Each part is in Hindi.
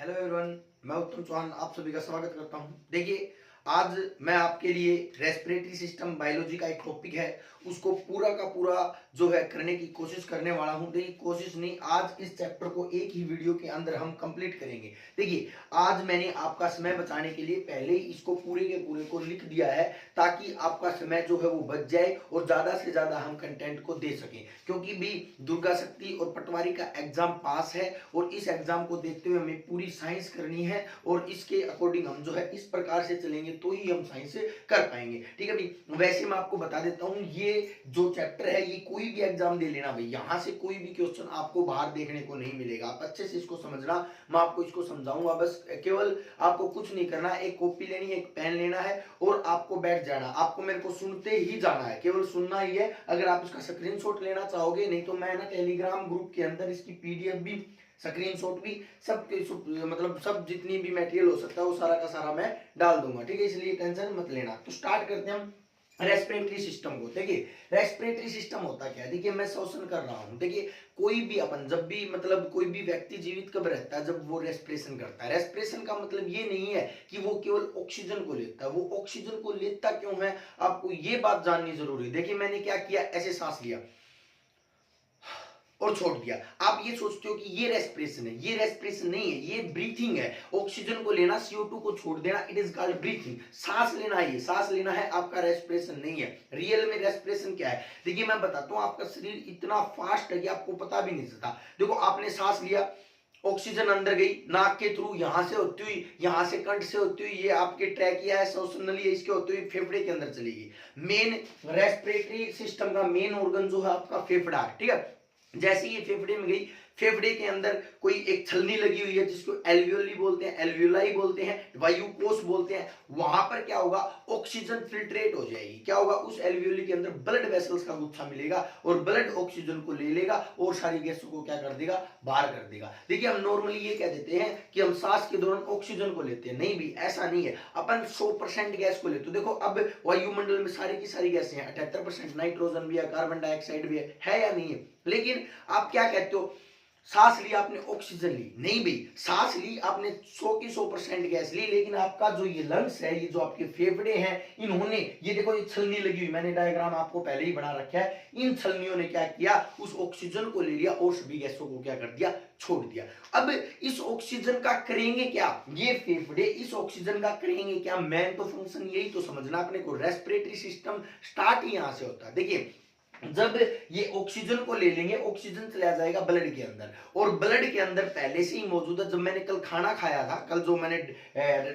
हेलो एवरीवन, मैं उत्तम चौहान आप सभी का स्वागत करता हूं। देखिए, आज मैं आपके लिए रेस्पिरेटरी सिस्टम बायोलॉजी का एक टॉपिक है, उसको पूरा का पूरा जो है करने की कोशिश करने वाला हूं। देखिए, कोशिश नहीं, आज इस चैप्टर को एक ही वीडियो के अंदर हम कंप्लीट करेंगे। देखिए, आज मैंने आपका समय बचाने के लिए पहले ही इसको पूरे के पूरे को लिख दिया है, ताकि आपका समय जो है वो बच जाए और ज्यादा से ज्यादा हम कंटेंट को दे सकें। क्योंकि भी दुर्गा शक्ति और पटवारी का एग्जाम पास है और इस एग्जाम को देखते हुए हमें पूरी साइंस करनी है और इसके अकॉर्डिंग हम जो है इस प्रकार से चलेंगे तो ही हम साइंस कर पाएंगे। ठीक है भाई, वैसे मैं आपको बता देता हूं, ये जो चैप्टर है ये कोई भी एग्जाम दे लेना भाई, यहां से कोई भी क्वेश्चन आपको बाहर देखने को नहीं मिलेगा। आप अच्छे से इसको समझना, मैं आपको इसको समझाऊंगा। बस केवल आपको कुछ नहीं करना, एक कॉपी लेनी है, एक पेन लेना है और आपको बैठ जाना। आपको मेरे को सुनते ही जाना है, केवल सुनना ही है। अगर आप इसका स्क्रीनशॉट लेना चाहोगे, नहीं तो मैं ना टेलीग्राम ग्रुप के अंदर इसकी पीडीएफ भी, स्क्रीनशॉट भी, सब मतलब सब जितनी भी मटेरियल हो सकता है वो सारा का सारा मैं डाल दूंगा। ठीक है, इसलिए टेंशन मत लेना। तो स्टार्ट करते हैं हम रेस्पिरेटरी सिस्टम को। देखिए, रेस्पिरेटरी सिस्टम होता क्या है। देखिए, मैं श्वसन कर रहा हूं। देखिए, कोई भी अपन जब भी मतलब कोई भी व्यक्ति जीवित कब रहता है, जब वो रेस्पिरेशन करता है। रेस्पिरेशन का मतलब ये नहीं है कि वो केवल ऑक्सीजन को लेता है। वो ऑक्सीजन को लेता क्यों है, आपको ये बात जाननी जरूरी है। देखिए, मैंने क्या किया, ऐसे सांस लिया और छोड़ दिया। आप ये सोचते हो कि ये रेस्पिरेशन है, ये रेस्पिरेशन नहीं है, ये ब्रीथिंग है। ऑक्सीजन को लेना, CO2 को छोड़ देना, इट इज कॉल्ड ब्रीथिंग। सांस लेना, ये सांस लेना है, आपका रेस्पिरेशन नहीं है। रियल में रेस्पिरेशन क्या है, देखिए मैं बताता हूं। आपका शरीर इतना फास्ट है कि आपको पता भी नहीं चलता। देखो, आपने सांस लिया, ऑक्सीजन अंदर गई नाक के थ्रू, यहां से होती हुई, यहां से कंठ से होती हुई, ये आपके ट्रैकिया है, श्वसन नली है, इसके होते हुए फेफड़े के अंदर चलेगी। मेन रेस्पिरेटरी सिस्टम का मेन ऑर्गन जो है आपका फेफड़ा, ठीक है। जैसे ये फेफड़े में गई, फेफड़े के अंदर कोई एक छलनी लगी हुई है जिसको एल्वियोली बोलते हैं, एल्वियोलाई बोलते हैं, वायुकोश बोलते हैं। वहां पर क्या होगा, ऑक्सीजन फिल्ट्रेट हो जाएगी। क्या होगा, उस एल्वियोली के अंदर ब्लड वेसल्स का गुच्छा मिलेगा और ब्लड ऑक्सीजन को ले लेगा और सारी गैसों को क्या कर देगा, बाहर कर देगा। देखिए, हम नॉर्मली ये कह देते हैं कि हम सांस के दौरान ऑक्सीजन को लेते हैं, नहीं भी, ऐसा नहीं है। अपन 100% गैस को लेते। देखो, अब वायुमंडल में सारी की सारी गैसें हैं, 78% नाइट्रोजन भी है, कार्बन डाइऑक्साइड भी है या नहीं है। लेकिन आप क्या कहते हो, सांस ली आपने, ऑक्सीजन ली, नहीं भी, सांस ली आपने, 100 की 100% गैस ली, लेकिन आपका जो ये लंग्स है, ये जो आपके फेफड़े हैं, इन्होंने, ये देखो ये छलनी लगी हुई, मैंने डायग्राम आपको पहले ही बना रखा है। इन छलनियों ने क्या किया, उस ऑक्सीजन को ले लिया और सभी गैसों को क्या कर दिया, छोड़ दिया। अब इस ऑक्सीजन का करेंगे क्या, ये फेफड़े इस ऑक्सीजन का करेंगे क्या, मेन तो फंक्शन यही तो समझना अपने को। रेस्पिरेटरी सिस्टम स्टार्ट ही यहां से होता है। देखिए, जब ये ऑक्सीजन को ले लेंगे, ऑक्सीजन चला जाएगा ब्लड के अंदर, और ब्लड के अंदर पहले से ही मौजूद है। जब मैंने कल खाना खाया था, कल जो मैंने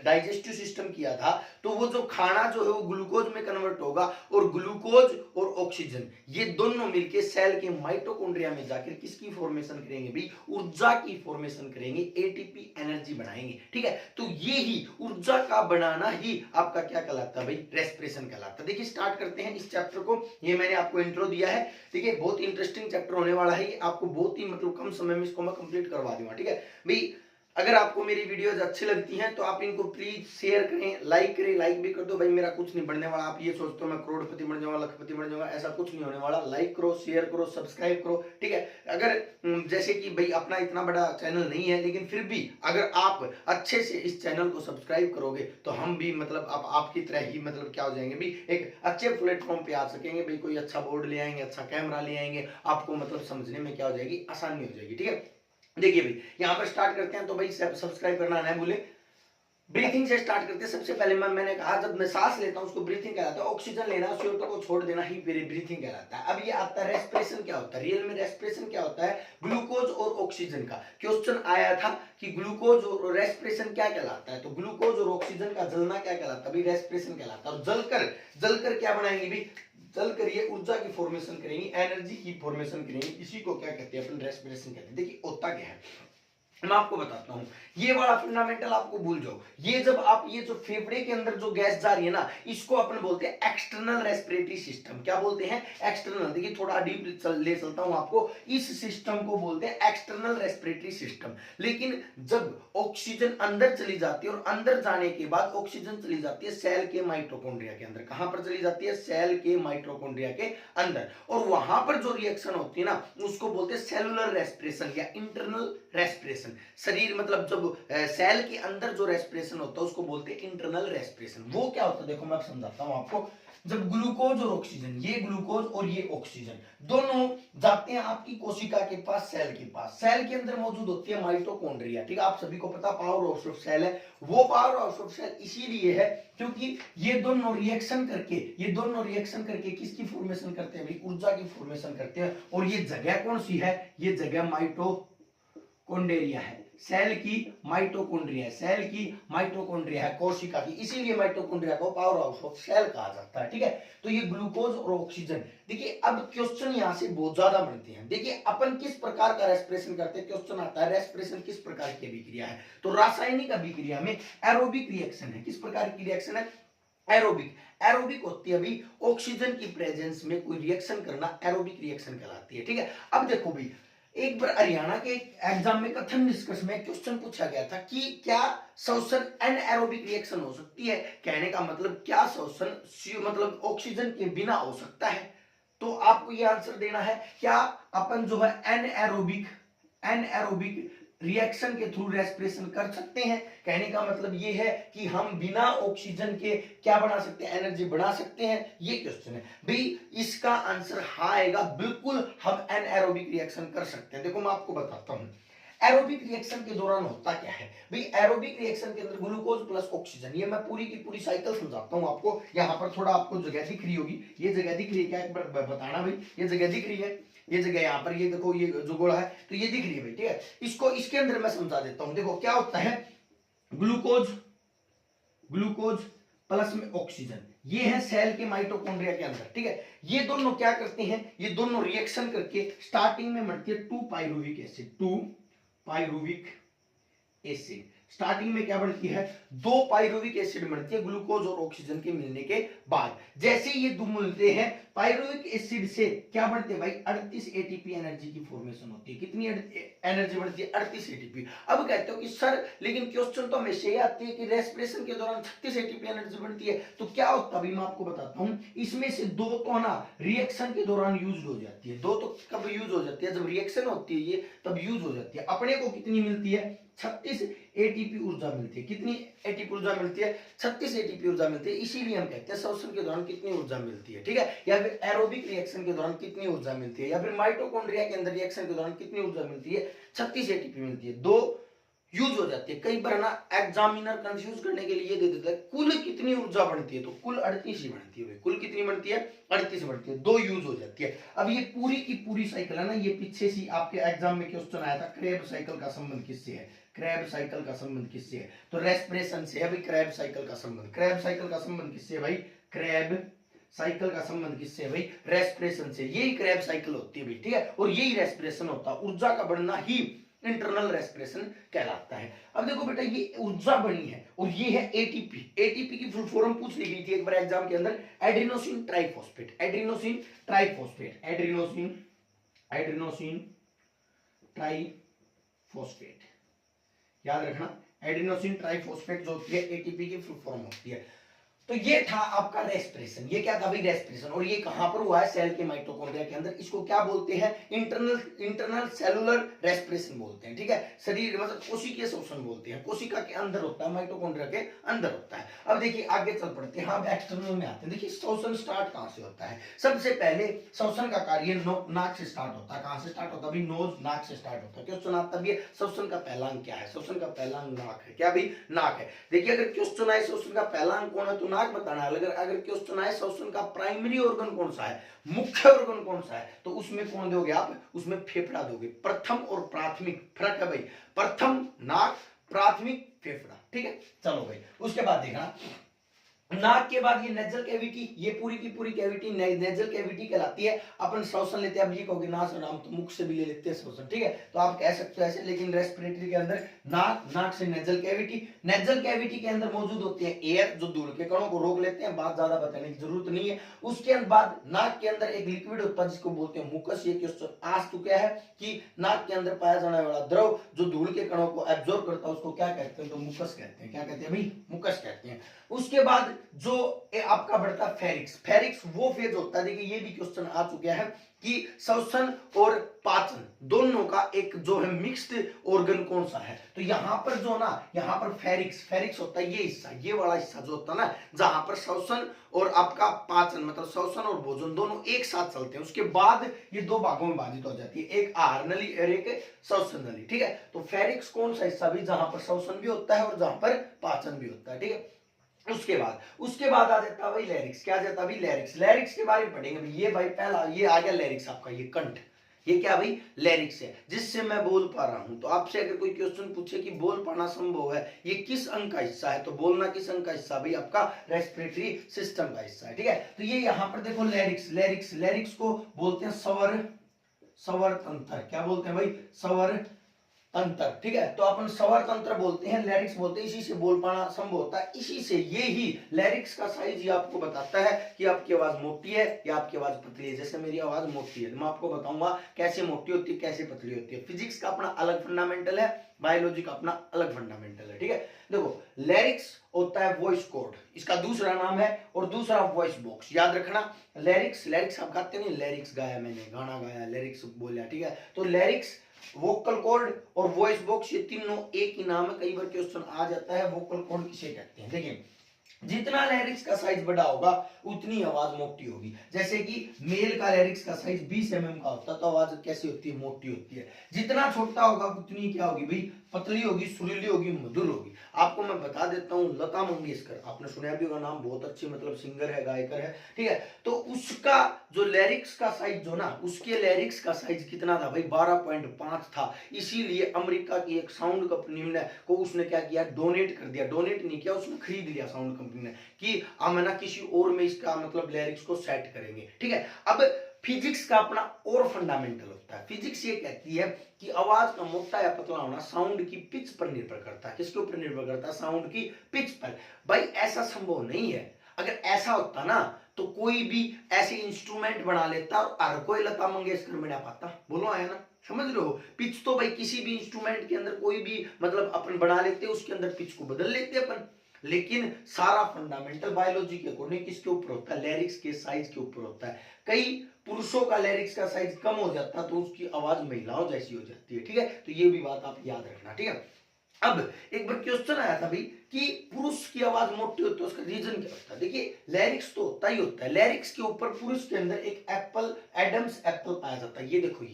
डाइजेस्टिव सिस्टम किया था, तो वो जो खाना जो है वो ग्लूकोज में कन्वर्ट होगा, और ग्लूकोज और ऑक्सीजन ये दोनों मिलके सेल के माइटोकॉन्ड्रिया में जाकर किसकी फॉर्मेशन करेंगे भाई, ऊर्जा की फॉर्मेशन करेंगे, एटीपी एनर्जी बनाएंगे। ठीक है, तो ये ही ऊर्जा का बनाना ही आपका क्या कहलाता है भाई, रेस्पिरेशन कहलाता है। देखिए, स्टार्ट करते हैं इस चैप्टर को। ये मैंने आपको इंट्रो दिया है। देखिए, बहुत इंटरेस्टिंग चैप्टर होने वाला है ये, आपको बहुत ही मतलब कम समय में इसको मैं कंप्लीट करवा दूंगा। ठीक है भाई, अगर आपको मेरी वीडियोस अच्छी लगती हैं तो आप इनको प्लीज शेयर करें, लाइक करें। लाइक भी कर दो भाई, मेरा कुछ नहीं बढ़ने वाला। आप ये सोचते हो मैं करोड़पति बन जाऊंगा, लखपति बन जाऊंगा, ऐसा कुछ नहीं होने वाला। लाइक करो, शेयर करो, सब्सक्राइब करो। ठीक है, अगर जैसे कि भाई अपना इतना बड़ा चैनल नहीं है, लेकिन फिर भी अगर आप अच्छे से इस चैनल को सब्सक्राइब करोगे तो हम भी मतलब आपकी तरह ही मतलब क्या हो जाएंगे भी, एक अच्छे प्लेटफॉर्म पे आ सकेंगे भाई। कोई अच्छा बोर्ड ले आएंगे, अच्छा कैमरा ले आएंगे, आपको मतलब समझने में क्या हो जाएगी, आसानी हो जाएगी। ठीक है, देखिए भाई, यहां पर स्टार्ट करते हैं, तो भाई सब्सक्राइब करना ना भूले। ब्रीथिंग से स्टार्ट करते हैं। सबसे पहले मैंने कहा, जब मैं सांस लेता हूं उसको ब्रीथिंग कहलाता है। ऑक्सीजन लेना, CO2 को छोड़ देना ही ब्रीथिंग कहलाता है। अब ये आता है रेस्पिरेशन क्या होता है। रियल में रेस्पिरेशन क्या होता है, ग्लूकोज और ऑक्सीजन का क्वेश्चन आया था कि ग्लूकोज और रेस्पिरेशन क्या कहलाता है, तो ग्लूकोज और ऑक्सीजन का जलना क्या कहलाता है भाई, रेस्पिरेशन कहलाता है। और जलकर क्या बनाएंगे भाई, जलकर ये ऊर्जा की फॉर्मेशन करेंगी, एनर्जी की फॉर्मेशन करेंगी, इसी को क्या कहते हैं अपन, रेस्पिरेशन कहते हैं। देखिए, होता क्या है मैं आपको बताता हूं, ये वाला फंडामेंटल आपको भूल जाओ। ये जब आप ये जो फेफड़े के अंदर जो गैस जा रही है ना, इसको अपन बोलते हैं एक्सटर्नल रेस्पिरेटरी सिस्टम। क्या बोलते हैं, एक्सटर्नल। देखिए, थोड़ा डीप ले चलता हूं आपको, इस सिस्टम को बोलते हैं एक्सटर्नल रेस्पिरेटरी सिस्टम। लेकिन जब ऑक्सीजन अंदर चली जाती है, और अंदर जाने के बाद ऑक्सीजन चली जाती है सेल के माइटोकॉन्ड्रिया के अंदर। कहां पर चली जाती है, सेल के माइटोकॉन्ड्रिया के अंदर, और वहां पर जो रिएक्शन होती है ना, उसको बोलते हैं सेलुलर रेस्पिरेशन या इंटरनल रेस्पिरेशन। रेस्पिरेशन, शरीर मतलब जब सेल के अंदर जो रेस्पिरेशन होता है उसको बोलते हैं इंटरनल रेस्पिरेशन। वो क्या होता है देखो मैं समझाता हूं आपको। जब ग्लूकोज और ऑक्सीजन, ये ग्लूकोज और ये ऑक्सीजन दोनों जाते हैं आपकी कोशिका के पास, सेल के पास। सेल के अंदर मौजूद होती है माइटोकॉन्ड्रिया, ठीक है, आप सभी को पता पावर हाउस ऑफ सेल है। वो पावर हाउस ऑफ सेल इसीलिए है क्योंकि ये दोनों रिएक्शन करके किसकी फॉर्मेशन करते हैं भाई, ऊर्जा की फॉर्मेशन करते हैं। और ये जगह कौन सी है, ये जगह माइटोकॉन्ड्रिया है, सेल की माइटोकॉन्ड्रिया है, सेल की माइटोकॉन्ड्रिया है कोशिका की, इसीलिए माइटोकॉन्ड्रिया को पावर हाउस ऑफ सेल कहा जाता है, ठीक है। तो ये ग्लूकोज और ऑक्सीजन, देखिए अब क्वेश्चन यहां से बहुत ज्यादा बनते हैं। देखिए अपन किस प्रकार का रेस्पिरेशन करते हैं, क्वेश्चन आता है रेस्पिरेशन किस प्रकार की अभिक्रिया है, तो रासायनिक अभिक्रिया में एरोबिक रिएक्शन है। किस प्रकार की रिएक्शन है, एरोबिक। एरोबिक होती है अभी ऑक्सीजन की प्रेजेंस में कोई रिएक्शन करना एरोबिक रिएक्शन कहलाती है, ठीक है। अब देखो भाई, एक बार हरियाणा के एग्जाम में कथन निष्कर्ष में क्वेश्चन पूछा गया था कि क्या श्वसन एनएरोबिक रिएक्शन हो सकती है। कहने का मतलब क्या श्वसन मतलब ऑक्सीजन के बिना हो सकता है, तो आपको ये आंसर देना है क्या अपन जो है एनएरोबिक रिएक्शन के थ्रू रेस्पिरेशन कर सकते हैं। कहने का मतलब ये है कि हम बिना ऑक्सीजन के क्या बना सकते हैं, एनर्जी बढ़ा सकते हैं, ये क्वेश्चन है भाई। इसका आंसर हाँ आएगा, बिल्कुल हम एनएरोबिक रिएक्शन कर सकते हैं। देखो मैं आपको बताता हूं एरोबिक रिएक्शन के दौरान होता क्या है भाई। एरोबिक रिएक्शन के अंदर ग्लूकोज प्लस ऑक्सीजन, ये मैं पूरी की पूरी साइकिल समझाता हूं आपको। यहाँ पर थोड़ा आपको जगह दिख रही होगी, ये जगह दिख रही है क्या, एक बार बताना भाई, ये जगह दिख रही है, ये जगह यहाँ पर, ये देखो ये जो गोला है तो ये दिख रही है भाई, ठीक है। इसको इसके अंदर मैं समझा देता हूं। देखो क्या होता है, ग्लूकोज प्लस में ऑक्सीजन, ये है सेल के माइटोकॉन्ड्रिया के अंदर, ठीक है। ये दोनों क्या करते हैं, ये दोनों रिएक्शन करके स्टार्टिंग में बनती है 2 पाइरुविक एसिड। स्टार्टिंग में क्या बनती है, 2 पाइरुविक एसिड बनती है ग्लूकोज और ऑक्सीजन के मिलने के बाद। जैसे ये दो मिलते हैं पाइरुविक एसिड से क्या बनते हैं भाई, 38 एटीपी एनर्जी की फॉर्मेशन होती है। कितनी एनर्जी बनती है, 38 एटीपी। अब कहते हो कि सर लेकिन क्वेश्चन तो हमेशा ये आती है कि रेस्पिरेशन के दौरान 36 एटीपी एनर्जी बनती है, तो क्या होता है मैं आपको बताता हूं। इसमें से 2 तो ना रिएक्शन के दौरान यूज हो जाती है, 2 तो कब यूज हो जाती है, जब रिएक्शन होती है ये तब यूज हो जाती है। अपने को कितनी मिलती है, 36 एटीपी ऊर्जा मिलती है। कितनी एटीपी ऊर्जा मिलती है, 36 एटीपी ऊर्जा मिलती है। इसीलिए हम कहते हैं श्वसन के दौरान कितनी ऊर्जा मिलती है, ठीक है। या फिर एरोबिक रिएक्शन के दौरान कितनी ऊर्जा मिलती है, या फिर माइटोकॉन्ड्रिया के अंदर रिएक्शन के दौरान कितनी ऊर्जा मिलती है, 36 एटीपी मिलती है। 2 यूज हो जाती है। कई बार ना एग्जामिनर कंफ्यूज करने के लिए दे देता है कुल कितनी ऊर्जा बनती है, तो कुल 38 ही बनती है। कुल कितनी बनती है, 38 बनती है, 2 यूज हो जाती है। अब ये पूरी की पूरी साइकिल है ना, ये पीछे से आपके एग्जाम में क्वेश्चन आया था, क्रेब साइकिल का संबंध किससे है, क्रैब साइकिल का संबंध किससे है, तो रेस्पिरेशन से है भाई। क्रैब साइकिल का संबंध, क्रैब साइकिल का संबंध किससे है भाई, क्रैब साइकिल का संबंध किससे है भाई, रेस्पिरेशन से। यही क्रैब साइकिल होती है भाई, ठीक है, और यही रेस्पिरेशन होता है। ऊर्जा का बढ़ना ही इंटरनल रेस्पिरेशन कहलाता है। अब देखो बेटा, ये ऊर्जा बनी है और ये है एटीपी। एटीपी की फुल फॉर्म पूछ ली गई थी एक बार एग्जाम के अंदर, एड्रीनोसिन ट्राइफॉस्फेट, एड्रीनोसिन ट्राइफॉस्फेट, एड्रीनोसिन ट्राइफॉस्फेट, याद रखना। एडिनोसिन ट्राइफॉस्फेट जो होती है एटीपी की फुल फॉर्म होती है। तो ये था आपका रेस्पिरेशन, ये क्या था भाई, रेस्पिरेशन। और ये कहां पर हुआ है, सेल के माइटोकॉन्ड्रिया के अंदर। इसको क्या बोलते हैं, इंटरनल सेलुलर रेस्पिरेशन बोलते हैं, ठीक है। शरीर मतलब कोशिकीय श्वसन बोलते हैं, कोशिका के अंदर होता है, माइटोकॉन्ड्रिया के अंदर होता है। अब देखिए आगे चल पड़ते हैं, हम एक्सटर्नल में आते हैं। देखिए श्वसन स्टार्ट कहां से होता है, सबसे पहले श्वसन का कार्य नाक से स्टार्ट होता है। कहां से स्टार्ट होता है भाई, नोज, नाक से स्टार्ट होता है। क्वेश्चन आता भी है श्वसन का पहला अंग क्या है, श्वसन का पहला अंग नाक है। क्या भाई, नाक है। देखिए अगर क्वेश्चन आए श्वसन का पहला अंग कौन है, तो नाक बताना है। अगर क्वेश्चन आए श्वसन का प्राइमरी ऑर्गन कौन सा है, मुख्य ऑर्गन कौन सा है, तो उसमें कौन दोगे आप, उसमें फेफड़ा दोगे। प्रथम और प्राथमिक फर्क है भाई, प्रथम नाक, प्राथमिक फेफड़ा, ठीक है। चलो भाई, उसके बाद देखना नाक के बाद ये नेजल कैविटी, ये पूरी की पूरी कैविटी नेजल कैविटी कहलाती है। अपन श्वसन लेते हैं, अब ये कहोगे नाक नाम तो मुख से भी ले लेते हैं श्वसन, ठीक है, तो आप कह सकते हो ऐसे। लेकिन रेस्पिरेटरी के अंदर नाक, नाक से नेजल कैविटी, नेजल कैविटी के अंदर मौजूद होती है एयर, जो धूल के कणों को रोक लेते हैं। बात ज्यादा बताने की जरूरत नहीं है। उसके बाद नाक के अंदर एक लिक्विड होता है जिसको बोलते हैं मुकस। ये क्वेश्चन आज तो क्या है कि नाक के अंदर पाया जाने वाला द्रव जो धूल के कणों को एब्जॉर्ब करता है उसको क्या कहते हैं, तो मुकस कहते हैं। क्या कहते हैं भाई, मुकस कहते हैं। उसके बाद जो आपका बढ़ता है फेरिक्स, फेरिक्स वो फेज होता है, देखिए ये भी क्वेश्चन आ चुका है कि श्वसन और पाचन दोनों का एक जो है मिक्स्ड ऑर्गन कौन सा है। तो यहां पर जो ना, यहां पर फेरिक्स, फेरिक्स होता है ये हिस्सा, ये वाला हिस्सा जो होता है ना, जहां पर श्वसन और आपका पाचन मतलब श्वसन और भोजन दोनों एक साथ चलते हैं, उसके बाद ये दो भागों में विभाजित हो जाती है, एक आहार नली और एक श्वसन नली, ठीक है। तो फेरिक्स कौन सा हिस्सा भी, जहां पर श्वसन भी होता है और जहां पर पाचन भी होता है, ठीक है। उसके बाद आ जाता है भाई लैरिक्स, क्या आ जाता है भाई लैरिक्स, लैरिक्स के बारे में पढ़ेंगे भाई। ये भाई पहला ये आ गया लैरिक्स आपका, ये कंठ, ये क्या भाई लैरिक्स है, जिससे मैं बोल पा रहा हूं। तो आपसे अगर कोई क्वेश्चन पूछे कि बोल पाना संभव है, ये किस अंग का हिस्सा है, तो बोलना किस अंग का हिस्सा भाई, आपका रेस्पिरेटरी सिस्टम का हिस्सा है, ठीक है। तो ये यहां पर देखो लैरिक्स, लैरिक्स, लैरिक्स को बोलते हैं स्वर तंत्र, क्या बोलते हैं भाई, स्वर तंत्र, ठीक है। तो अपन स्वर तंत्र बोलते हैं, लैरिक्स बोलते हैं, इसी से बोल पाना संभव होता है। इसी से ये ही लैरिक्स का साइज ये आपको बताता है कि आपकी आवाज मोटी है या आपकी आवाज पतली है। जैसे मेरी आवाज मोटी है, मैं आपको बताऊंगा कैसे मोटी होती है, कैसे पतली होती है। फिजिक्स का अपना अलग फंडामेंटल है, बायोलॉजी का अपना अलग फंडामेंटल है, ठीक है। देखो लैरिक्स होता है वॉइस कॉर्ड, इसका दूसरा नाम है, और दूसरा वॉइस बॉक्स, याद रखना। लैरिक्स, लैरिक्स आप गाते नहीं, लैरिक्स गाया मैंने, गाना गाया, लैरिक्स बोला, ठीक है। तो लैरिक्स, वोकल कॉर्ड और वॉइस बॉक्स, ये तीनों एक ही नाम है। कई बार क्वेश्चन आ जाता है वोकल कॉर्ड किसे कहते हैं। देखिए जितना लैरिक्स का साइज बड़ा होगा उतनी आवाज मोटी होगी। जैसे कि मेल का लैरिक्स का साइज 20 mm का होता है, तो आवाज कैसी होती है, मोटी होती है। जितना छोटा होगा उतनी क्या होगी भाई, पतली होगी, सुरीली होगी, मधुर होगी। आपको मैं बता देता हूं, लता मंगेशकर, आपने सुना भी होगा नाम, बहुत अच्छी मतलब सिंगर है, गायकर है, ठीक है। तो उसका जो लैरिक्स का साइज जो ना, उसके लैरिक्स का साइज कितना था भाई, 12.5 था। इसीलिए अमेरिका की एक साउंड कंपनी ने को उसने क्या किया, डोनेट कर दिया, डोनेट नहीं किया, उसने खरीद लिया साउंड कंपनी ने, कि हम है ना किसी और में इसका मतलब लैरिक्स को सेट करेंगे, ठीक है। अब फिजिक्स का अपना और फंडामेंटल होता है। फिजिक्स ये कहती है कि आवाज का मोटा या पतला होना साउंड की पिच पर निर्भर करता है। किसके ऊपर निर्भर करता है, साउंड की पिच पर। भाई ऐसा संभव नहीं है, अगर ऐसा होता ना तो कोई भी ऐसे इंस्ट्रूमेंट बना लेता और हर कोई लता मंगेशकर बना पाता, बोलो आया ना, समझ लो। पिच तो भाई किसी भी इंस्ट्रूमेंट के अंदर कोई भी मतलब अपन बना लेते, उसके अंदर पिच को बदल लेते अपन, लेकिन सारा फंडामेंटल बायोलॉजी के अकॉर्डिंग किसके ऊपर होता है, लैरिक्स के साइज के ऊपर होता है। कई पुरुषों का लैरिक्स का साइज कम हो जाता है तो उसकी आवाज महिलाओं जैसी हो जाती है, ठीक है। तो ये भी बात आप याद रखना, ठीक है। अब एक बार क्वेश्चन आया था भाई कि पुरुष की आवाज मोटी होती है, उसका रीजन क्या होता है। देखिए लैरिक्स तो होता ही होता है, लैरिक्स के ऊपर पुरुष के अंदर एक एप्पल, एडम्स एप्पल पाया जाता है। ये देखो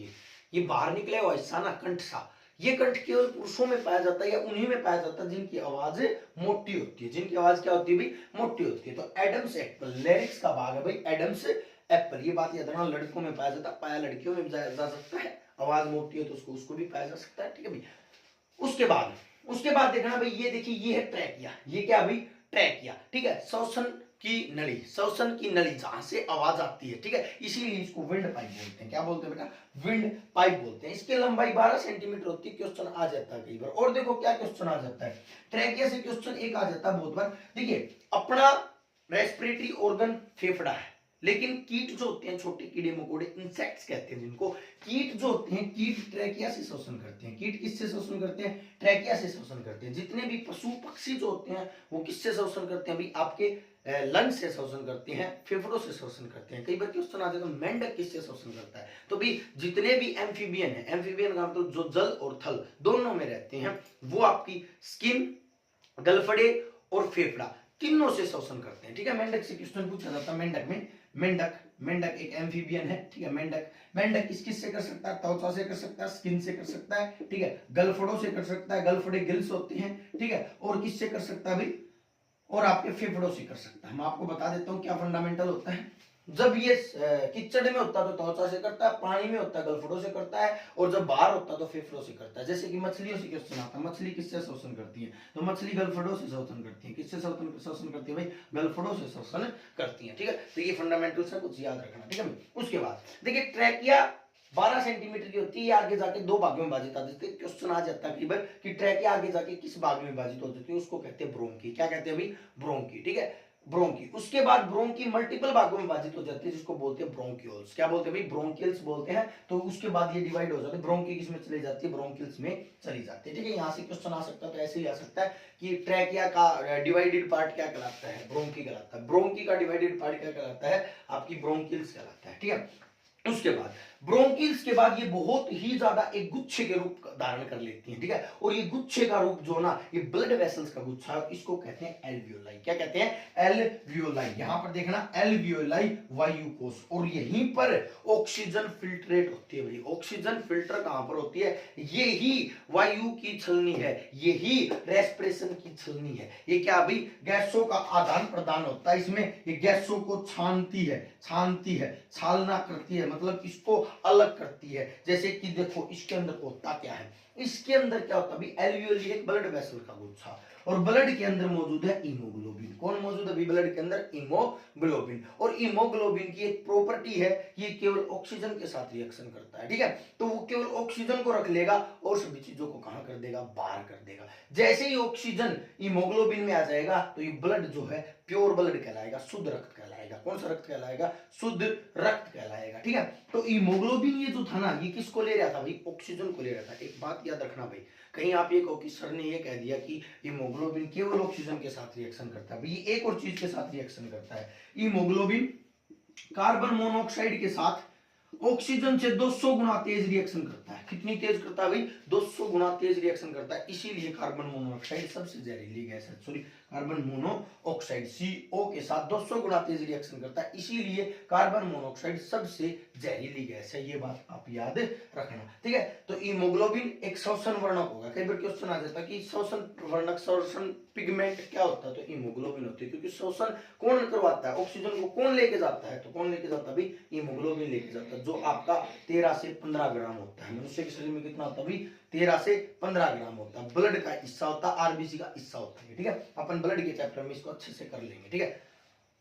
ये बाहर निकले हुआ हिस्सा ना, कंठ सा, ये कंठ केवल पुरुषों में पाया जाता है या उन्हीं में पाया जाता है जिनकी आवाज मोटी होती है, जिनकी आवाज क्या होती है भाई, मोटी होती है। तो एडम्स एप्पल लैरिक्स का भाग है भाई, एडम्स एप्पल। ये बात याद रखना, लड़कों में पाया जाता है, पाया लड़कियों में जा सकता है, आवाज मोटी है तो उसको भी पाया जा सकता है, ठीक है भाई। उसके बाद देखना भाई, ये देखिए ये है ट्रैकिया, ये क्या भाई, ट्रैकिया, ठीक है। श्वसन की नली, श्वसन की नली जहां से आवाज आती है, ठीक है, इसीलिए इसको विंड पाइप बोलते हैं। क्या बोलते हैं बेटा, विंड पाइप बोलते हैं। इसकी लंबाई 12 सेंटीमीटर होती है। क्वेश्चन आ जाता है कई बार, और देखो क्या क्वेश्चन आ जाता है, ट्रैकिया से क्वेश्चन एक आ जाता है बहुत बार। देखिए अपना रेस्पिरेटरी ऑर्गन फेफड़ा है, लेकिन कीट जो होते हैं, छोटे कीड़े मकोड़े, इंसेक्ट्स कहते हैं जिनको, कीट जो होते हैं, कीट ट्रैकिया से श्वसन करते हैं। कीट किससे श्वसन करते हैं, ट्रैकिया से श्वसन करते हैं। जितने भी पशु पक्षी जो होते हैं वो किससे श्वसन करते हैं भाई, आपके लंग्स से श्वसन करते हैं, फेफड़ों से श्वसन करते हैं। कई बार क्वेश्चन आते हैं तो मेंढक किससे श्वसन करता है, तो भी जितने भी एम्फीबियन है, एम्फीबियन का मतलब जो जल और थल दोनों में रहते हैं, वो आपकी स्किन, गलफड़े और फेफड़ा तीनों से श्वसन करते हैं, ठीक है। मेंढक से क्वेश्चन पूछा जाता है, मेंढक में मेंढक एक एम्फीबियन है, ठीक है। मेंढक किससे कर सकता है, त्वचा से कर सकता है, स्किन से कर सकता है, ठीक है। गलफड़ों से कर सकता है, गलफड़े गिल्स होते हैं, ठीक है। और किससे कर सकता है भाई, और आपके फेफड़ों से कर सकता है। मैं आपको बता देता हूं क्या फंडामेंटल होता है। जब ये कीचड़ में होता है तो त्वचा से करता है, पानी में होता है गलफड़ों से करता है, और जब बाहर होता है तो फेफड़ों से करता है। जैसे कि मछलियों से क्वेश्चन आता है, मछली किससे श्वसन करती है, तो मछली गलफड़ों से श्वसन करती है। किससे श्वसन करती है भाई, गलफड़ों से श्वसन करती है, ठीक है। तो ये फंडामेंटल्स है, कुछ याद रखना, ठीक है। उसके बाद देखिए ट्रैकिया 12 सेंटीमीटर की होती है, आगे जाके दो भागों में विभाजित आ जाती है। क्वेश्चन आ जाता है कई बार कि ट्रैकिया आगे जाके किस भाग में विभाजित हो जाती है, उसको कहते हैं ब्रोंकी। क्या कहते हैं भाई, ब्रोंकी, ठीक है। ब्रोंकी। उसके बाद ब्रोंकी मल्टीपल भागों में विभाजित हो जाती है जिसको बोलते हैं ब्रोंक्यूल्स। क्या बोलते हैं भाई? ब्रोंकियल्स बोलते हैं। तो उसके बाद ये डिवाइड हो जाते हैं, ब्रोंकी किसमें चली जाती है? ब्रोंकियल्स में चली जाती है। ठीक है, यहाँ से क्वेश्चन आ सकता है, तो ऐसे ही आ सकता है कि ट्रैकिया का डिवाइडेड पार्ट क्या कहलाता है? ब्रोंकी कहलाता है। ब्रोंकी का डिवाइडेड पार्ट क्या कहलाता है? आपकी ब्रोंकिल्स कहलाता है। ठीक है, उसके बाद ब्रोंकिल्स के बाद ये बहुत ही ज्यादा एक गुच्छे के रूप धारण कर लेती हैं। ठीक है, और ये गुच्छे का रूप जो ना, ये ब्लड वेसल्स का गुच्छा है, इसको कहते हैं एल्वियोलाई। क्या कहते हैं? एल्वियोलाई। यहां पर देखना, एल्वियोलाई वायुकोश, और यहीं पर ऑक्सीजन फिल्ट्रेट होती है भाई। ऑक्सीजन फिल्टर कहां पर होती है? यही वायु की छलनी है, यही रेस्पिरेशन की छलनी है। ये क्या भाई? गैसों का आदान प्रदान होता है इसमें, ये गैसों को छानती है, छालना करती है, मतलब इसको अलग करती है। जैसे कि देखो इसके अंदर होता क्या है, इसके अंदर क्या होता है? एल्वियोली एक ब्लड वेसल का गुच्छा, और ब्लड के अंदर मौजूद है हीमोग्लोबिन। कौन मौजूद है अभी ब्लड के अंदर? हीमोग्लोबिन। और हीमोग्लोबिन की एक प्रॉपर्टी है, ये केवल ऑक्सीजन के साथ रिएक्शन करता है। ठीक है, तो वो केवल ऑक्सीजन को रख लेगा और सभी चीजों को कहां कर देगा? बाहर कर देगा। जैसे ही ऑक्सीजन हीमोग्लोबिन में आ जाएगा तो ये ब्लड जो है प्योर ब्लड कहलाएगा, शुद्ध रक्त कहलाएगा। कौन सा रक्त कहलाएगा? शुद्ध रक्त कहलाएगा। ठीक है, तो हीमोग्लोबिन ये जो था ना, ये किसको ले रहा था भाई? ऑक्सीजन को ले रहा था। एक बात याद रखना भाई, कहीं आप ये कहो कि सर ने ये कह दिया कि हीमोग्लोबिन केवल ऑक्सीजन के साथ रिएक्शन करता है, भाई ये एक और चीज के साथ रिएक्शन करता है। हीमोग्लोबिन कार्बन मोनोऑक्साइड के साथ ऑक्सीजन से 200 गुना तेज रिएक्शन करता है। कितनी तेज करता है भाई? 200 गुना तेज रिएक्शन करता है। इसीलिए कार्बन मोनोऑक्साइड सबसे जहरीली गैस है। सॉरी, कार्बन मोनोऑक्साइड CO के साथ 200 गुना तेज रिएक्शन करता है, इसीलिए कार्बन मोनोऑक्साइड सबसे जहरीली गैस है। ये बात आप याद रखना। ठीक है, तो हीमोग्लोबिन एक श्वसन वर्णक होगा। कई बार क्वेश्चन आ जाता है कि श्वसन वर्णक, श्वसन पिगमेंट क्या होता है? तो हीमोग्लोबिन होती है, क्योंकि श्वसन कौन करवाता है? ऑक्सीजन को कौन लेके जाता है? तो कौन लेके जाता है भाई? हीमोग्लोबिन लेके जाता है, जो आपका 13 से 15 ग्राम होता है। मनुष्य के शरीर में कितना होता है भाई? 13 से 15 ग्राम होता है। ब्लड का हिस्सा होता है, आरबीसी का हिस्सा होता है। ठीक है, अपन ब्लड के चैप्टर में इसको अच्छे से कर लेंगे। ठीक है,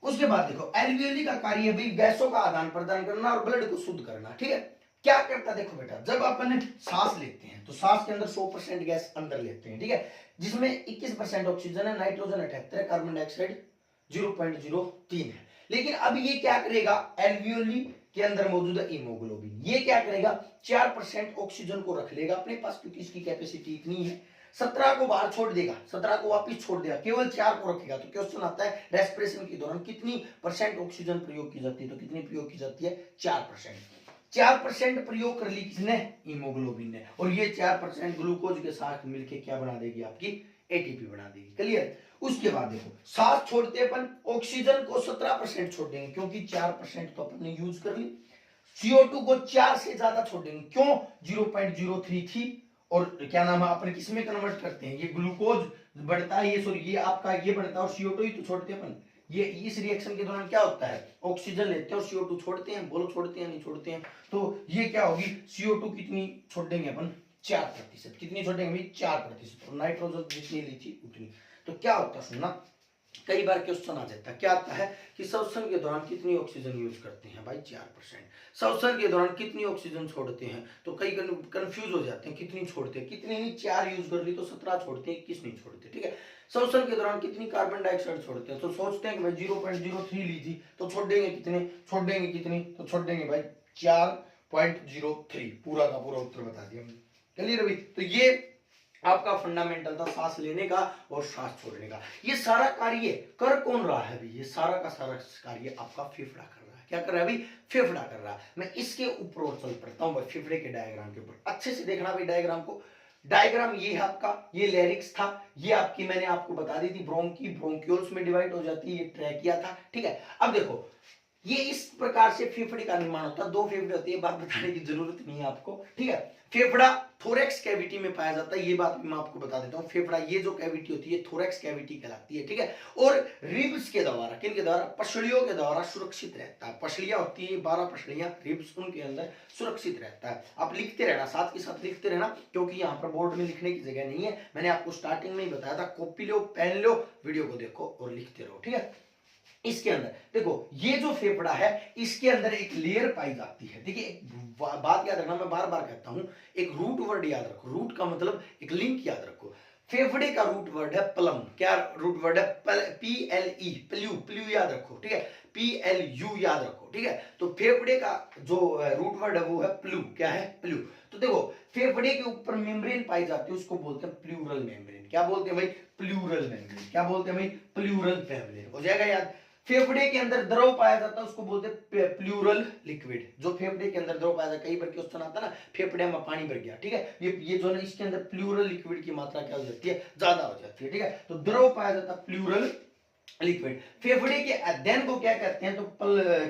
उसके बाद देखो एल्वियोली का कार्य है भाई गैसों का आदान प्रदान करना और ब्लड को शुद्ध करना। ठीक है, क्या करता है? देखो बेटा, जब अपन सांस लेते हैं तो सांस के अंदर 100% गैस अंदर लेते हैं। ठीक है, जिसमें 21% ऑक्सीजन है, नाइट्रोजन 78 है, कार्बन डाइऑक्साइड 0.03 है। लेकिन अब ये क्या करेगा? एल्वियोली के अंदर मौजूद है हीमोग्लोबिन, ये क्या करेगा? 4% ऑक्सीजन को रख लेगा अपने पास, क्योंकि इसकी कैपेसिटी इतनी है। 17 को बाहर छोड़ देगा, 17 को वापिस छोड़ देगा, केवल 4 को रखेगा। तो क्वेश्चन आता है रेस्पिरेशन के दौरान कितनी परसेंट ऑक्सीजन प्रयोग की जाती है? तो कितनी प्रयोग की जाती है? 4%। 4% प्रयोग कर ली किसने? हीमोग्लोबिन ने। और ये 4% ग्लूकोज के साथ मिलकर क्या बना देगी? आपकी एटीपी बना देगी। क्लियर? उसके बाद देखो, सांस छोड़ते अपन ऑक्सीजन को 17% छोड़ देंगे, क्योंकि 4% तो अपन ने यूज कर ली। CO2 को 4 से ज्यादा छोड़ देंगे, क्यों? 0.03 थी, और क्या नाम है, अपन किसमें कन्वर्ट करते हैं? ये ग्लूकोज बढ़ता है, ये सॉरी ये आपका ये बढ़ता है, और CO2 ही तो छोड़ते हैं अपन। ये इस रिएक्शन के दौरान क्या होता है? ऑक्सीजन लेते हैं और CO2 छोड़ते हैं। बोलो छोड़ते हैं नहीं छोड़ते हैं? तो ये क्या होगी? CO2 कितनी छोड़ देंगे अपन? 4%। कितनी छोड़ देंगे भाई? 4%। और नाइट्रोजन जितनी ली थी उतनी। तो क्या होता है सुनना, कई बार क्वेश्चन आ जाता है, क्या आता है कि श्वसन के दौरान कितनी ऑक्सीजन यूज करते हैं? भाई 4%। श्वसन के दौरान कितनी ऑक्सीजन छोड़ते हैं? तो कई कंफ्यूज हो जाते हैं, कितनी छोड़ते हैं? कितनी नहीं, 4 यूज कर ली तो 17 छोड़ते हैं, 21 नहीं छोड़ते। ठीक है, श्वसन के दौरान कितनी कार्बन डाइऑक्साइड छोड़ते हैं? तो सोचते हैं कि भाई 0.03 ली थी, तो छोड़ देंगे कितने? छोड़ देंगे कितनी? तो छोड़ देंगे भाई 4.03। पूरा का पूरा उत्तर बता दिया। क्लियर भाई? तो ये आपका फंडामेंटल था सांस लेने का और सांस छोड़ने का। ये सारा कार्य कर कौन रहा है भाई? ये सारा का सारा कार्य आपका फेफड़ा कर रहा है। क्या कर रहा है भाई? फेफड़ा कर रहा है। मैं इसके ऊपर और चल पड़ता हूं भाई, फेफड़े के डायग्राम के ऊपर। अच्छे से देखना भाई डायग्राम को। डायग्राम ये है आपका, ये लैरिक्स था, ये आपकी मैंने आपको बता दी थी ब्रोंकी, ब्रोंक्यूल्स में डिवाइड हो जाती है, ये ट्रैकिया था। ठीक है, अब देखो ये इस प्रकार से फेफड़े का निर्माण होता है। 2 फेफड़े होती है, बात बताने की जरूरत नहीं है आपको। ठीक है, फेफड़ा थोरैक्स कैविटी में पाया जाता है, ये बात भी मैं आपको बता देता हूँ। फेफड़ा ये जो कैविटी होती है थोरैक्स कैविटी कहलाती है। ठीक है, और रिब्स के द्वारा, किन के द्वारा? पसलियों के द्वारा सुरक्षित रहता है। पसलियां होती है 12 पसलियां, रिब्स उनके अंदर सुरक्षित रहता है। आप लिखते रहना, साथ के साथ लिखते रहना, क्योंकि यहाँ पर बोर्ड में लिखने की जगह नहीं है। मैंने आपको स्टार्टिंग में ही बताया था, कॉपी लो, पेन लो, वीडियो को देखो और लिखते रहो। ठीक है, इसके अंदर देखो ये जो फेफड़ा है इसके अंदर एक लेयर पाई जाती है। देखिए एक बात याद रखना, मैं बार बार कहता हूं, एक रूट वर्ड याद रखो। रूट का मतलब एक लिंक याद रखो। फेफड़े का रूट वर्ड है प्लम। क्या रूट वर्ड है? PLE, प्ल्यू। प्ल्यू याद रखो, ठीक है, PLU याद रखो, ठीक है। तो फेफड़े का जो रूट वर्ड है वो है प्लू। क्या है? प्लू। तो देखो, फेफड़े के ऊपर मेम्ब्रेन पाई जाती है, उसको बोलते हैं प्लूरल मेम्ब्रेन। क्या बोलते हैं भाई? Pleural membrane. क्या बोलते हैं भाई? Pleural membrane. हो जाएगा याद। फेफड़े के अंदर द्रव पाया जाता है, उसको बोलते हैं प्लूरल लिक्विड। जो फेफड़े के अंदर द्रव पाया जाता है, कई बार क्वेश्चन आता है ना, फेफड़े में पानी भर गया, ठीक है, ये जो है इसके अंदर प्लूरल लिक्विड की मात्रा क्या हो जाती है? ज्यादा हो जाती है, ठीक है। तो द्रव पाया जाता है प्लूरल लिक्विड। फेफड़े के अध्ययन को क्या कहते हैं? तो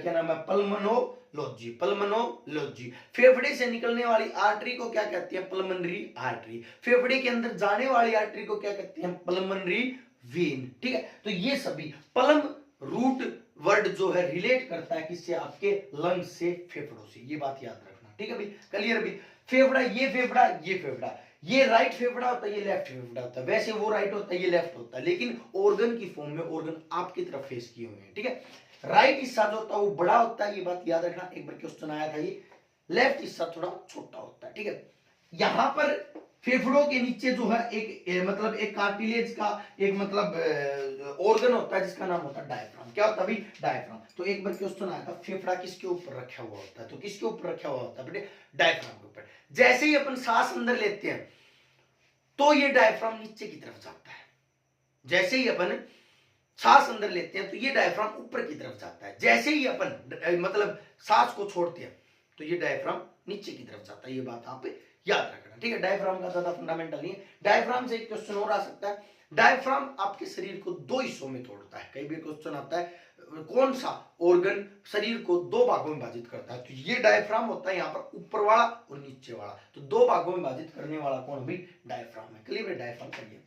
क्या नाम है? पल्मोनोलॉजी। पल्मोनोलॉजी। फेफड़े से निकलने वाली आर्टरी को क्या कहते हैं? Pulmonary artery. फेफड़े के अंदर जाने वाली आर्टरी को क्या कहते हैं? पल्मोनरी वेन, ठीक है। तो ये सभी पल्म रूट वर्ड जो है रिलेट करता है किससे? आपके लंग्स से, फेफड़ों से। ये बात याद रखना, ठीक है भाई, क्लियर भी। फेफड़ा, ये फेफड़ा, ये फेफड़ा, ये राइट फेफड़ा होता है, ये लेफ्ट फेफड़ा होता है। वैसे वो राइट होता है, ये लेफ्ट होता है, लेकिन ऑर्गन की फॉर्म में ऑर्गन आपकी तरफ फेस किए हुए हैं, ठीक है। राइट हिस्सा जो होता है वो बड़ा होता है, ये बात याद रखना। एक बार क्वेश्चन आया था ये। लेफ्ट हिस्सा थोड़ा छोटा होता है, ठीक है। यहां पर फेफड़ों के नीचे जो है मतलब एक कार्टिलेज का एक मतलब ऑर्गन होता है जिसका नाम होता है डायफ्राम। क्या होता है भाई? डायफ्राम। तो एक बार क्वेश्चन आया था, फेफड़ा किसके ऊपर रखा हुआ होता है? तो किसके ऊपर रखा हुआ होता है बेटे? डायफ्राम के ऊपर। जैसे ही अपन सांस अंदर लेते हैं तो ये डायफ्राम नीचे की तरफ जाता है। जैसे ही अपन सांस अंदर लेते हैं तो ये डायफ्राम ऊपर की तरफ जाता है। जैसे ही अपन मतलब सांस को छोड़ते हैं तो ये डायफ्राम नीचे की तरफ जाता है। ये बात आप याद रखना, ठीक है। डायफ्राम का ज्यादा फंडामेंटल नहीं है। डायफ्राम से एक क्वेश्चन और आ सकता है। डायफ्राम आपके शरीर को दो हिस्सों में तोड़ता है। कई भी क्वेश्चन आता है, कौन सा ऑर्गन शरीर को दो भागों में विभाजित करता है? तो ये डायफ्राम होता है, यहाँ पर ऊपर वाला और नीचे वाला। तो दो भागों में विभाजित करने वाला कौन भी? डायफ्राम है। क्लियर है? डायफ्राम करिए।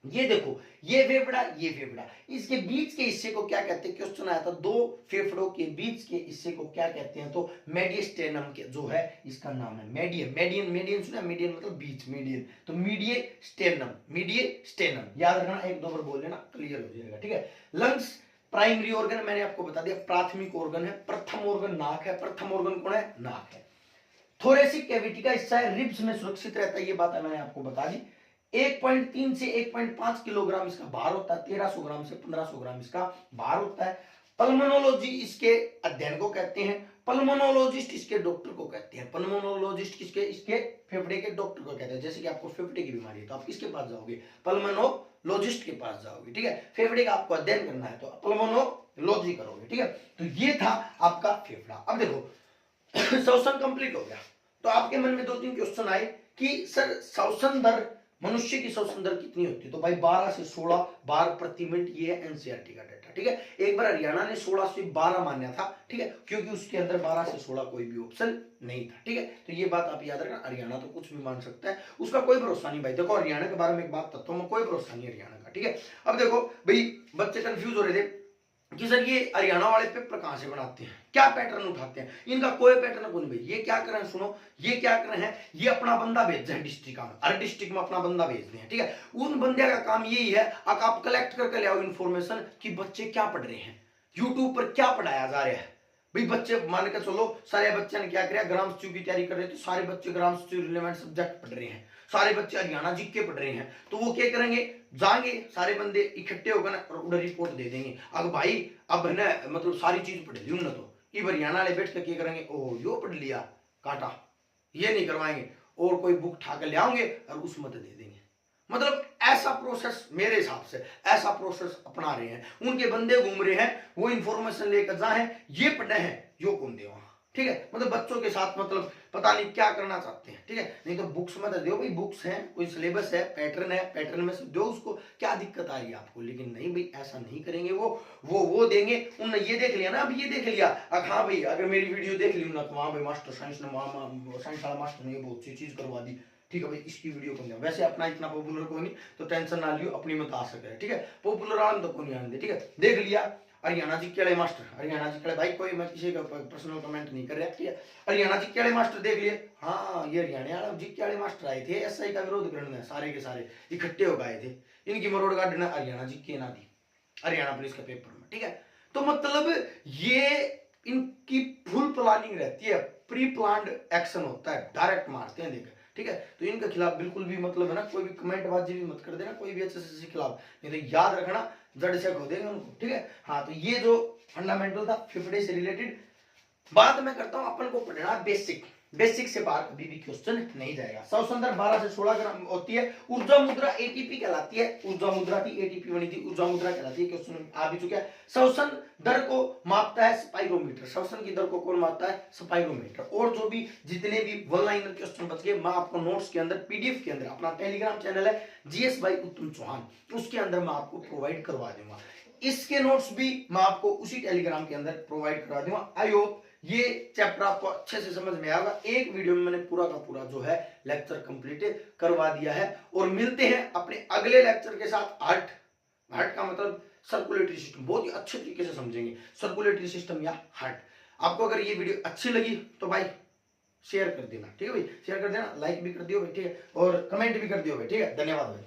ये देखो, ये फेफड़ा, ये फेफड़ा, इसके बीच के हिस्से को क्या कहते हैं? क्वेश्चन आया था, दो फेफड़ों के बीच के हिस्से को क्या कहते हैं? तो मेडियस्टेनम के जो है इसका नाम है मेडियन। मेडियन, मेडियन सुना? मेडियन मतलब बीच, मीडियन। तो मीडियस्टेनम, मीडियस्टेनम याद रखना, एक दो बार बोल लेना, क्लियर हो जाएगा, ठीक है। लंग्स प्राइमरी ऑर्गन मैंने आपको बता दिया, प्राथमिक ऑर्गन है। प्रथम ऑर्गन नाक है। प्रथम ऑर्गन कौन है? नाक है। थोरेसिक कैविटी का हिस्सा है, रिब्स में सुरक्षित रहता है, ये बात मैंने आपको बता दी। 1.3 से 1.5 किलोग्राम इसका भार होता है। 1300 ग्राम से 1500 ग्राम इसका भार होता है। पल्मोनोलॉजी इसके अध्ययन को कहते हैं। पल्मोनोलॉजिस्ट इसके डॉक्टर को कहते हैं। पल्मोनोलॉजिस्ट किसके? इसके फेफड़े के डॉक्टर को कहते हैं। जैसे कि आपको फेफड़े की बीमारी है तो आप किसके पास जाओगे? पल्मोनोलॉजिस्ट के पास जाओगे, ठीक है। फेफड़े का आपको अध्ययन करना है तो पल्मोनोलॉजी करोगे, ठीक है। तो ये था आपका फेफड़ा। अब देखो श्वसन कंप्लीट हो गया तो आपके मन में दो तीन क्वेश्चन आए कि सर श्वसन दर, मनुष्य की श्वसन दर कितनी होती है? तो भाई 12 से 16 बार प्रति मिनट, ये है एनसीईआरटी का डाटा, ठीक है। एक बार हरियाणा ने 16 से 12 माना था, ठीक है, क्योंकि उसके अंदर 12 से 16 कोई भी ऑप्शन नहीं था, ठीक है। तो ये बात आप याद रखना, हरियाणा तो कुछ भी मान सकता है, उसका कोई भरोसा नहीं भाई। देखो हरियाणा के बारे में एक बात बताता हूं मैं, कोई भरोसा नहीं हरियाणा का, ठीक है। अब देखो भाई, बच्चे कंफ्यूज हो रहे थे कि सर ये हरियाणा वाले पेपर कहां से बनाते हैं, क्या पैटर्न उठाते हैं, इनका कोई पैटर्न को नहीं भाई। ये क्या करें, सुनो, ये क्या करें है, ये अपना बंदा भेज हैं डिस्ट्रिक्ट में, हर डिस्ट्रिक्ट में अपना बंदा भेजते हैं, ठीक है। उन बंदे का काम यही है, आप कलेक्ट करके ले आओ इन्फॉर्मेशन कि बच्चे क्या पढ़ रहे हैं, यूट्यूब पर क्या पढ़ाया जा रहा है। भाई बच्चे मान के चलो, सारे बच्चे ने क्या किया, ग्राम सचिव की तैयारी कर रहे थे, सारे बच्चे ग्राम सचिव रिलेवेंट सब्जेक्ट पढ़ रहे हैं, सारे बच्चे हरियाणा जीके पढ़ रहे हैं, तो वो क्या करेंगे, जाएंगे सारे बंदे इकट्ठे होकर ना और उधर रिपोर्ट दे देंगे। अब भाई अब है ना, मतलब सारी चीज पढ़ ली उन्होंने, तो ये हरियाणा वाले बैठ कर क्या करेंगे, ओह यो पढ़ लिया काटा, ये नहीं करवाएंगे, और कोई बुक उठा कर ले आएंगे और उस मत दे देंगे। मतलब ऐसा प्रोसेस, मेरे हिसाब से ऐसा प्रोसेस अपना रहे हैं, उनके बंदे घूम रहे हैं, वो इंफॉर्मेशन लेकर जाए, ये पढ़े हैं, यो कौन दे वहां, ठीक है। मतलब बच्चों के साथ मतलब पता नहीं क्या करना चाहते हैं, ठीक है। नहीं तो बुक्स मत दो भाई, बुक्स हैं, कोई सिलेबस है, पैटर्न में से दो उसको, क्या दिक्कत आ रही है आपको। लेकिन नहीं भाई, ऐसा नहीं करेंगे, वो देंगे। उन्होंने ये देख लिया ना, अब ये देख लिया, हाँ भाई अगर मेरी वीडियो देख ली ना तो वहां भाई मास्टर साइंस ने, साइंस वाला मास्टर ने बहुत सी चीज करवा दी, ठीक है भाई, इसकी वीडियो को नहीं। वैसे अपना इतना पॉपुलर कोई नहीं, तो टेंशन ना लियो, अपनी मत आ सके, ठीक है। पॉपुलर आने तो कोई नहीं आने दे, ठीक है। देख लिया हरियाणा जी के मास्टर, हरियाणा जी के भाई, कोई मैं किसी का पर्सनल कमेंट नहीं कर रहा, ठीक है। हरियाणा जी के मास्टर देख लिए, हाँ ये हरियाणा जी के मास्टर आए थे एसआई का विरोध करने, सारे के सारे इकट्ठे हो गए थे, इनकी मरोड़ गार्ड ने हरियाणा जी के ना दी हरियाणा पुलिस के पेपर में, ठीक है। तो मतलब ये इनकी फुल प्लानिंग रहती है, प्री प्लान्ड एक्शन होता है, डायरेक्ट मारते हैं, देख, ठीक है। तो इनके खिलाफ बिल्कुल भी मतलब है ना कोई भी कमेंट बाजी भी मत कर देना कोई भी एचएसएससी के खिलाफ, नहीं तो याद रखना जड़ से खो देंगे उनको, ठीक है। हाँ तो ये जो फंडामेंटल था 5th डे से रिलेटेड। बात मैं करता हूं अपन को पढ़ना बेसिक, बेसिक से बाहर कभी भी क्वेश्चन नहीं जाएगा। सौसंदर 12 से 16 ग्राम होती है। ऊर्जा मुद्रा एटीपी कहलाती है, ऊर्जा मुद्रा थी एटीपी बनी थी, ऊर्जा मुद्रा कहलाती है, क्वेश्चन आ भी चुका है। श्वसन दर को मापता है स्पाइरोमीटर, श्वसन की दर को कौन मापता है, स्पाइरोमीटर। और जो भी जितने भी वन लाइनर क्वेश्चन बच गए मैं आपको नोट्स के अंदर पीडीएफ के अंदर, अपना टेलीग्राम चैनल है जीएस बाई उत्तम चौहान, उसके अंदर मैं आपको प्रोवाइड करवा दूंगा। इसके नोट्स भी मैं आपको उसी टेलीग्राम के अंदर प्रोवाइड करवा दूंगा। आई होप ये चैप्टर आपको अच्छे से समझ में आएगा। एक वीडियो में मैंने पूरा का पूरा जो है लेक्चर कंप्लीट करवा दिया है। और मिलते हैं अपने अगले लेक्चर के साथ। हार्ट, हार्ट का मतलब सर्कुलेटरी सिस्टम, बहुत ही अच्छे तरीके से समझेंगे सर्कुलेटरी सिस्टम या हार्ट। आपको अगर ये वीडियो अच्छी लगी तो भाई शेयर कर देना, ठीक है भाई, शेयर कर देना, लाइक भी कर दियो भाई, ठीक है, और कमेंट भी कर दियो भाई, ठीक है। धन्यवाद भाई।